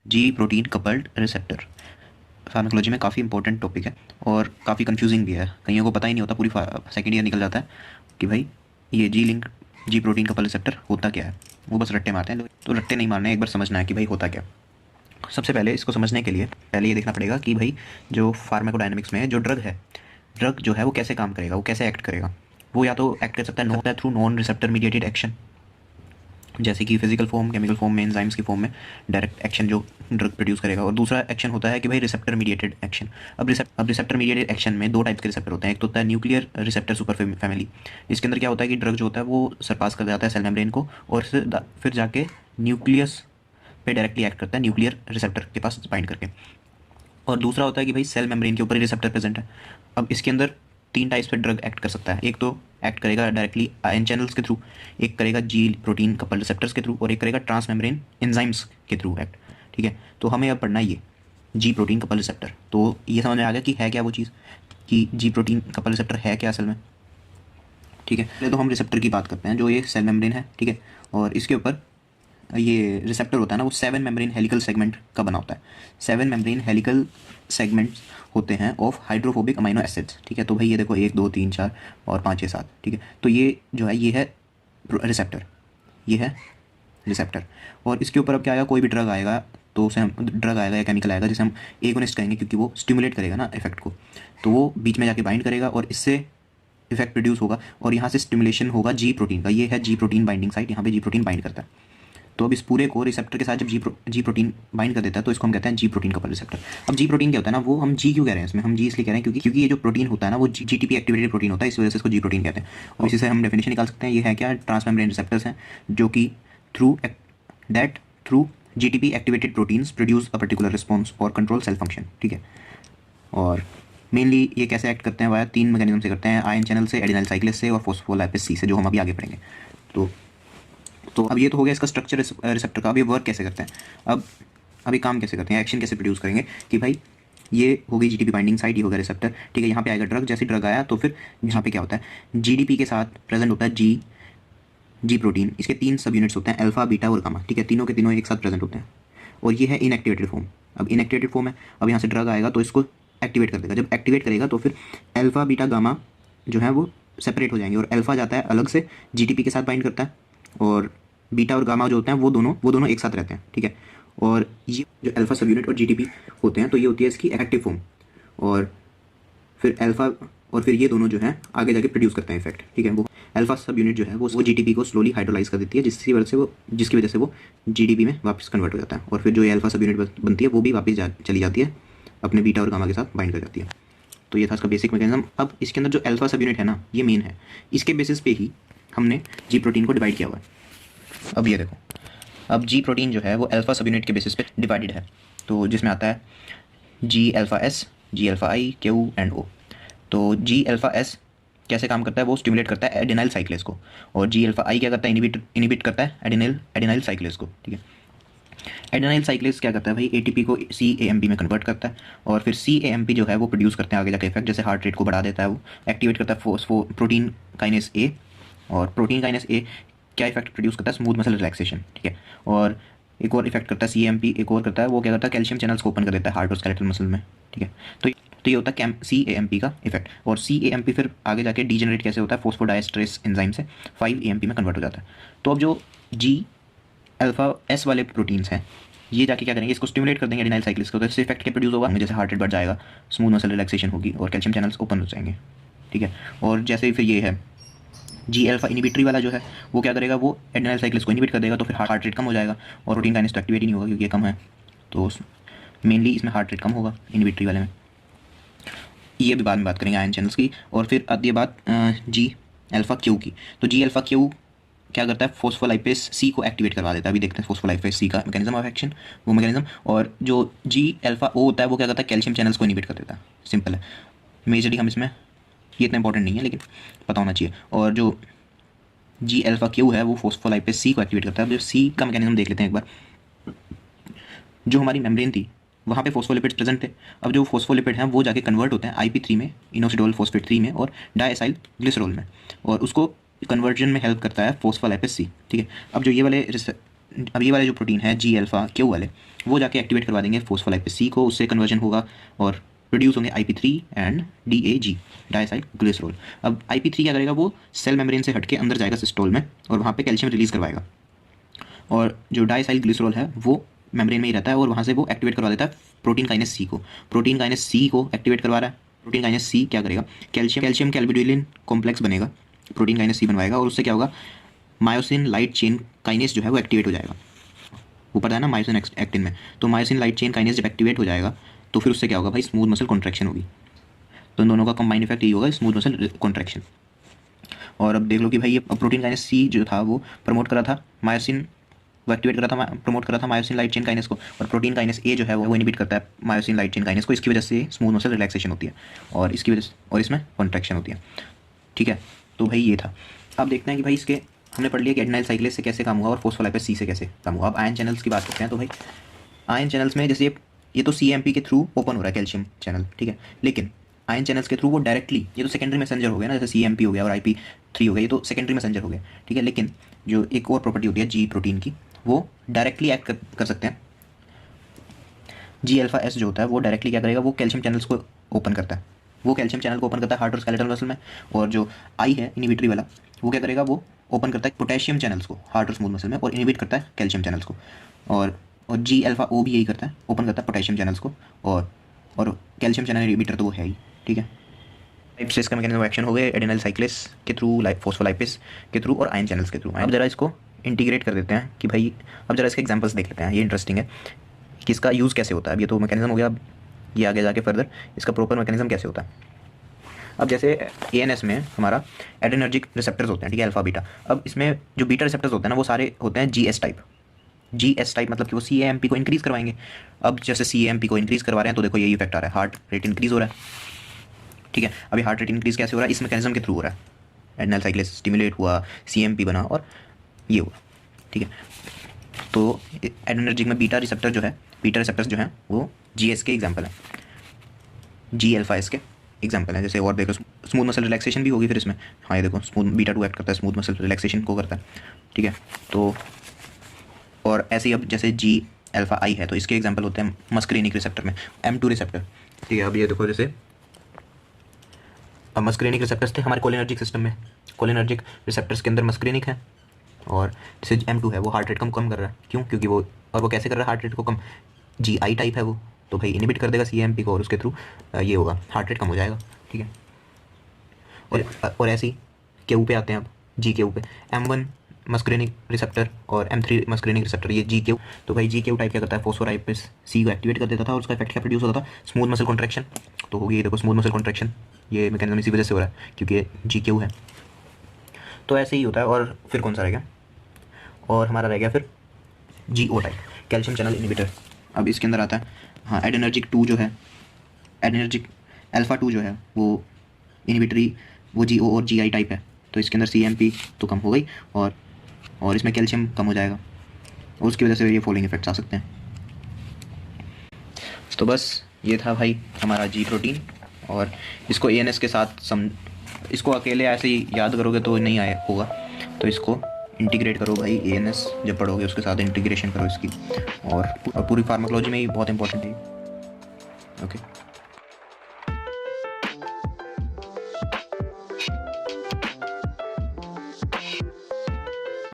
जी protein coupled receptor pharmacology में काफ़ी important topic है और काफ़ी कंफ्यूजिंग भी है। कईयों को पता ही नहीं होता, पूरी सेकेंड ईयर निकल जाता है कि भाई ये G link G protein couple receptor होता क्या है। वो बस रट्टे मारते हैं लोग, तो रट्टे नहीं मारने, एक बार समझना है कि भाई होता क्या। सबसे पहले इसको समझने के लिए पहले ये देखना पड़ेगा कि भाई जो फार्माकोडायनेमिक्स में जो ड्रग है, ड्रग जो है वो कैसे काम करेगा, वो कैसे एक्ट करेगा। वो या तो एक्ट कर सकता है through non receptor mediated action, जैसे कि फिजिकल फॉर्म, केमिकल फॉर्म में, एंजाइम्स की फॉर्म में डायरेक्ट एक्शन जो ड्रग प्रोड्यूस करेगा। और दूसरा एक्शन होता है कि भाई रिसेप्टर मीडिएटेड एक्शन। अब रिसेप्टर मीडिएटेड एक्शन में दो टाइप्स के रिसेप्टर होते हैं। एक तो होता है न्यूक्लियर रिसेप्टर सुपर फैमिली। इसके अंदर क्या होता है कि ड्रग जो होता है वो सरपास कर जाता है सेल मेम्ब्रेन को और फिर जाके न्यूक्लियस पे डायरेक्टली एक्ट करता है, न्यूक्लियर रिसेप्टर के पास बाइंड करके। और दूसरा होता है कि भाई सेल मेम्ब्रेन के ऊपर ही रिसेप्टर प्रेजेंट है। अब इसके अंदर तीन टाइप्स पे ड्रग एक्ट कर सकता है। एक तो एक्ट करेगा डायरेक्टली आयन चैनल्स के थ्रू, एक करेगा जी प्रोटीन कपल रिसेप्टर्स के थ्रू, और एक करेगा ट्रांस मेम्ब्रेन एंजाइम्स के थ्रू एक्ट। ठीक है, तो हमें अब पढ़ना ये जी प्रोटीन कपल रिसेप्टर। तो ये समझ में आ गया कि है क्या वो चीज़, कि जी प्रोटीन कपल रिसेप्टर है क्या असल में। ठीक है, पहले तो हम रिसेप्टर की बात करते हैं, जो ये सेल मेम्ब्रेन है। ठीक है, और इसके ऊपर ये रिसेप्टर होता है ना, वो 7 मेम्ब्रेन हेलिकल सेगमेंट का बना होता है। 7 मेम्ब्रेन हेलिकल सेगमेंट्स होते हैं ऑफ हाइड्रोफोबिक अमीनो एसिड्स। ठीक है, तो भाई ये देखो 1 2 3 4 और 5 6 7। ठीक है, तो ये जो है ये है रिसेप्टर, ये है रिसेप्टर। और इसके ऊपर अब क्या आएगा, कोई भी ड्रग आएगा तो उसे हम ड्रग आएगा या केमिकल आएगा जिसे हम एगोनिस्ट कहेंगे, क्योंकि वो स्टिमुलेट करेगा ना इफेक्ट को। तो वो बीच में जाके बाइंड करेगा और इससे इफेक्ट प्रोड्यूस होगा और यहाँ से स्टिमुलेशन होगा जी प्रोटीन का। ये है जी प्रोटीन बाइंडिंग साइट, यहाँ पे जी प्रोटीन बाइंड करता है। तो अब इस पूरे को रिसेप्टर के साथ जब जी प्रोटीन बाइंड कर देता है तो इसको हम कहते हैं जी प्रोटीन कपल रिसेप्टर। अब जी प्रोटीन क्या होता है ना, वो हम जी क्यों कह रहे हैं इसमें, हम जी इसलिए कह रहे हैं क्योंकि ये जो प्रोटीन होता है ना वो जीटीपी एक्टिवेटेड प्रोटीन होता है, इस वजह से इसको जी प्रोटीन कहते हैं। और इसी से हम डेफिनेशन निकाल सकते हैं, ये है क्या, ट्रांसमेम्ब्रेन रिसेप्टर्स हैं जो कि through GTP activated proteins produce a particular response और कंट्रोल सेल फंक्शन। ठीक है, और मेनली ये कैसे एक्ट करते हैं, वाया 3 मैकेनिज्म से करते हैं, आयन चैनल से, एडिनाइल साइक्लेस से और फॉस्फोलाइपेज सी से, जो हम अभी आगे पढ़ेंगे। तो अब ये तो हो गया इसका स्ट्रक्चर रिसेप्टर का। अब ये वर्क कैसे करते हैं, अब ये काम कैसे करते हैं, एक्शन कैसे प्रोड्यूस करेंगे, कि भाई ये हो गई जीटीपी बाइंडिंग साइट, ये हो गया रिसेप्टर। ठीक है, यहाँ पे आएगा ड्रग, जैसे ड्रग आया तो फिर यहाँ पे क्या होता है, जीडीपी के साथ प्रेजेंट होता है जी प्रोटीन। इसके 3 सब यूनिट्स होते हैं, अल्फा बीटा और गामा। ठीक है, तीनों के तीनों एक साथ प्रेजेंट होते हैं और ये है इनएक्टिवेटेड फॉर्म। अब इनएक्टिवेटेड फॉर्म है, अब यहाँ से ड्रग आएगा तो इसको एक्टिवेट कर देगा। जब एक्टिवेट करेगा तो फिर अल्फा बीटा गामा जो है वो सेपरेट हो जाएंगे और अल्फा जाता है अलग से जीटीपी के साथ बाइंड करता है और बीटा और गामा जो होते हैं वो दोनों एक साथ रहते हैं। ठीक है, और ये जो अल्फा सब यूनिट और जीटीपी होते हैं तो ये होती है इसकी एक्टिव फॉर्म, और फिर अल्फा और फिर ये दोनों जो है आगे जाके प्रोड्यूस करते हैं इफेक्ट। ठीक है, वो अल्फा सब यूनिट जो है वो जीटीपी को स्लोली हाइड्रोलाइज कर देती है, जिसकी वजह से वो जीडीपी में वापस कन्वर्ट हो जाता है और फिर जो ये अल्फा सब यूनिट बनती है वो भी वापस चली जाती है, अपने बीटा और गामा के साथ बाइंड कर जाती है। तो ये था इसका बेसिक मैकेनिज्म। अब इसके अंदर जो अल्फा सब यूनिट है ना, ये मेन है, इसके बेसिस पे ही हमने जी प्रोटीन को डिवाइड किया हुआ है। अब ये देखो, अब जी प्रोटीन जो है वो अल्फा सब यूनिट के बेसिस पे डिवाइडेड है, तो जिसमें आता है G alpha S, G alpha I, Q and O. तो जी अल्फा एस कैसे काम करता है, वो स्टिमुलेट करता है एडिनाइल साइक्लेस को, और जी अल्फा आई क्या करता है, इनिबिट करता है एडिनाइल साइक्लेस को। ठीक है, एडिनाइल साइक्लेस क्या करता है भाई, एटीपी को CAMP में कन्वर्ट करता है और फिर CAMP जो है वो प्रोड्यूस करते हैं आगे जाके इफेक्ट, जैसे हार्ट रेट को बढ़ा देता है, वो एक्टिवेट करता है प्रोटीन काइनेस ए, और प्रोटीन काइनेस ए क्या इफेक्ट प्रोड्यूस करता है, स्मूथ मसल रिलैक्सेशन। ठीक है, और एक और इफेक्ट करता है CAMP, एक और करता है वो क्या करता है, कैल्शियम चैनल्स को ओपन कर देता है हार्ट और स्केलेटल मसल में। ठीक है, तो ये होता है CAMP का इफेक्ट, और CAMP फिर आगे जाके डीजेनरेट कैसे होता है, फोस्फोडाइएस्टरेस एंजाइम से 5-AMP में कन्वर्ट हो जाता है। तो अब जो जी अल्फा एस वाले प्रोटीन्स हैं ये जाके क्या करेंगे, इसको स्टिमुलेट कर देंगे एडिनाइल साइक्लिस को, तो इससे इफेक्ट क्या प्रोड्यूस होगा, जैसे हार्ट रेट बढ़ जाएगा, स्मूथ मसल रिलैक्सेशन होगी और कैल्शियम चैनल्स ओपन हो जाएंगे। ठीक है, और जैसे फिर ये है जी अल्फा इनिबिटरी वाला जो है वो क्या करेगा, वो एडिनाइल साइक्लिस को इनिबिट कर देगा, तो फिर हार्ट रेट कम हो जाएगा और प्रोटीन काइनेस तो एक्टिवेट ही नहीं होगा क्योंकि ये कम है, तो मेनली इसमें हार्ट रेट कम होगा इनिबिटरी वाले में। ये भी बाद में बात करेंगे आयन चैनल्स की। और फिर आती है बात जी अल्फा क्यू की। तो जी अल्फा क्यू क्या करता है, फोस्फोलाइपेज सी को एक्टिवेट करवा देता है। अभी देखते हैं फोस्फोलाइपेज सी का मैकेनिज्म ऑफ एक्शन, वो मैकेनिज्म। और जो जी अल्फा ओ होता है वो क्या करता है, कैल्शियम चैनल्स को इनिबिट कर देता है। सिंपल है, मेजरली हम इसमें ये इतना इंपॉर्टेंट नहीं है लेकिन पता होना चाहिए। और जो जी अल्फा क्यू है वो फोस्फोलाइपेज सी को एक्टिवेट करता है। जो सी का मैकेनिज्म देख लेते हैं एक बार। जो हमारी मेम्ब्रेन थी वहाँ पे फोस्फोलिपिड्स प्रेजेंट थे, अब जो फोस्फोलिपिड हैं वो जाके कन्वर्ट होते हैं IP3 में, इनोसिडोल फॉस्फेट 3 में, और डाइएसाइल ग्लिसरॉल में, और उसको कन्वर्जन में हेल्प करता है फोस्फोलाइपेज सी। ठीक है, अब जो ये वाले अब ये वाले जो प्रोटीन है जी अल्फा क्यू वाले, वो जाके एक्टिवेट करवा देंगे फोस्फोलाइपेज सी को, उससे कन्वर्जन होगा और प्रोड्यूस होंगे IP3 एंड DAG, डाइसाइल ग्लिसरॉल। अब IP3 क्या करेगा, वो सेल मेम्ब्रेन से हटके अंदर जाएगा सिस्टोल में और वहाँ पे कैल्शियम रिलीज़ करवाएगा, और जो डाइसाइल ग्लिसरॉल है वो मेम्ब्रेन में ही रहता है और वहाँ से वो एक्टिवेट करवा देता है प्रोटीन काइनेस सी को। प्रोटीन काइनेस सी को एक्टिवेट करवा रहा है। प्रोटीन काइनेस सी क्या करेगा, कैल्शियम कैल्बिड्यूलिन कॉम्प्लेक्स बनेगा, प्रोटीन काइनेस सी बनवाएगा, और उससे क्या होगा, मायोसिन लाइट चेन काइनेस जो है वो एक्टिवेट हो जाएगा। ऊपर था ना मायोसिन एक्टिन में, तो मायोसिन लाइट चेन काइनेस जब एक्टिवेट हो जाएगा तो फिर उससे क्या होगा भाई, स्मूथ मसल कॉन्ट्रैक्शन होगी। तो इन दोनों का कंबाइंड इफेक्ट यही होगा, स्मूथ मसल कॉन्ट्रैक्शन। और अब देख लो कि भाई ये प्रोटीन काइनेस सी जो था वो प्रमोट कर रहा था मायोसिन, वो एक्टिवेट कर रहा था, प्रमोट कर रहा था मायोसिन लाइट चेन काइनेस को, और प्रोटीन काइनेस ए जो है वो इनहिबिट करता है मायोसिन लाइट चेन काइनेस को। इसकी वजह से स्मूथ मसल रिलैक्सेशन होती है और इसकी वजह से और इसमें कॉन्ट्रैक्शन होती है। ठीक है, तो भाई ये था। अब देखते हैं कि भाई इसके हमने पढ़ लिया कि एडेनाइल साइक्लेज से कैसे काम हुआ और फोस्फोलाइपेज सी से कैसे काम हुआ। अब आयन चैनल्स की बात करते हैं। तो भाई आयन चैनल्स में जैसे ये तो CMP के थ्रू ओपन हो रहा है कैल्शियम चैनल, ठीक है, लेकिन आयन चैनल्स के थ्रू वो डायरेक्टली, ये तो सेकेंडरी मैसेंजर हो गया ना, जैसे CMP हो गया और IP3 हो गया, ये तो सेकेंडरी मैसेंजर हो गया, ठीक है। लेकिन जो एक और प्रॉपर्टी होती है जी प्रोटीन की, वो डायरेक्टली एक्ट कर सकते हैं। जी अल्फा एस जो होता है वो डायरेक्टली क्या करेगा, वो कैल्शियम चैनल्स को ओपन करता है, वो कैल्शियम चैनल को ओपन करता है हार्ट और स्केलेटल मसल में। और जो आई है इनिबिटरी वाला, वो क्या करेगा, वो ओपन करता है पोटेशियम चैनल्स को हार्ट और स्मूथ मसल में और इनिबिट करता है कैल्शियम चैनल्स को। और जी अल्फा ओ भी यही करता है, ओपन करता है पोटेशियम चैनल्स को, और कैल्शियम चैनल इनिबिटर तो वो है ही, ठीक है। टाइप से इसका मैकेनिज्म ऑफ एक्शन हो गए एडेनाइल साइक्लेज के थ्रू, फोस्फोलाइपेज के थ्रू और आयन चैनल्स के थ्रू। अब जरा इसको इंटीग्रेट कर देते हैं कि भाई, अब जरा इसके एग्जांपल्स देख लेते हैं, ये इंटरेस्टिंग है कि इसका यूज़ कैसे होता है। अब ये तो मैकेनिज्म हो गया, अब ये आगे जाके फर्दर इसका प्रॉपर मैकेनिज्म कैसे होता है। अब जैसे ANS में हमारा एड्रेनर्जिक रिसेप्टर्स होते हैं, ठीक है, अल्फा बीटा। अब इसमें जो बीटा रिसेप्टर्स होते हैं ना, वो सारे होते हैं GS टाइप। GS टाइप मतलब कि वो CAMP को इंक्रीज़ करवाएंगे। अब जैसे CAMP को इंक्रीज़ करवा रहे हैं तो देखो यही इफेक्ट आ रहा है, हार्ट रेट इंक्रीज़ हो रहा है, ठीक है। अभी हार्ट रेट इंक्रीज़ कैसे हो रहा है, इस मैकेनिज्म के थ्रू हो रहा है। एडेनाइल साइक्लेज स्टिमुलेट हुआ, CMP बना और ये हुआ, ठीक है। तो एड्रेनर्जिक में बीटा रिसेप्टर जो है, बीटा रिसेप्टर्स जो हैं वो GS के एग्जाम्पल हैं, जी अल्फा एस के एग्जाम्पल हैं। जैसे और देखो स्मूथ मसल रिलैक्सेशन भी होगी फिर इसमें, हाँ ये देखो स्मूथ बीटा 2 एक्ट करता है, स्मूथ मसल रिलैक्सेशन को करता है, ठीक है। तो और ऐसे ही अब जैसे जी अल्फा आई है तो इसके एग्जाम्पल होते हैं मस्करेनिक रिसेप्टर में M2 रिसेप्टर, ठीक है। अब ये देखो जैसे अब मस्करेनिक रिसेप्टर्स थे हमारे कोलिनर्जिक सिस्टम में, कोलिनर्जिक रिसेप्टर्स के अंदर मस्करेनिक है, और जैसे M2 है वो हार्ट रेट कम कर रहा है, क्यों, क्योंकि वो, और वो कैसे कर रहा है हार्ट रेट को कम, GI टाइप है वो, तो भाई इनिबिट कर देगा CMP को और उसके थ्रू ये होगा, हार्ट रेट कम हो जाएगा, ठीक है। और ऐसे ही क्यू पे आते हैं, अब GQ पे M1 मस्करेनिक रिसेप्टर और M3 मस्करेनिक रिसेप्टर, ये GQ। तो भाई GQ टाइप क्या करता है, फोस्फोलाइपेज सी को एक्टिवेट कर देता था और उसका इफेक्ट क्या प्रोड्यूस होता था, स्मूथ मसल कॉन्ट्रैक्शन। तो हो गई, ये देखो स्मूथ मसल कॉन्ट्रैक्शन, ये मैकेनिज्म इसी वजह से हो रहा है क्योंकि ये GQ है। तो ऐसे ही होता है। और फिर कौन सा रह गया, और हमारा रह गया फिर GO type, calcium channel inhibitor. अब इसके अंदर आता है हाँ एडेनर्जिक 2 जो है, एडेनर्जिक अल्फा 2 जो है वो इनिबिटरी, वो GO और GI टाइप है। तो इसके अंदर CMP तो कम हो गई और इसमें कैल्शियम कम हो जाएगा और उसकी वजह से ये फॉलोइंग इफेक्ट्स आ सकते हैं। तो बस ये था भाई हमारा जी प्रोटीन, और इसको ANS के साथ इसको अकेले ऐसे ही याद करोगे तो नहीं आए होगा, तो इसको इंटीग्रेट करो भाई, ANS जब पढ़ोगे उसके साथ इंटीग्रेशन करो इसकी, और पूरी फार्माकोलॉजी में ही बहुत इंपॉर्टेंट है। ओके।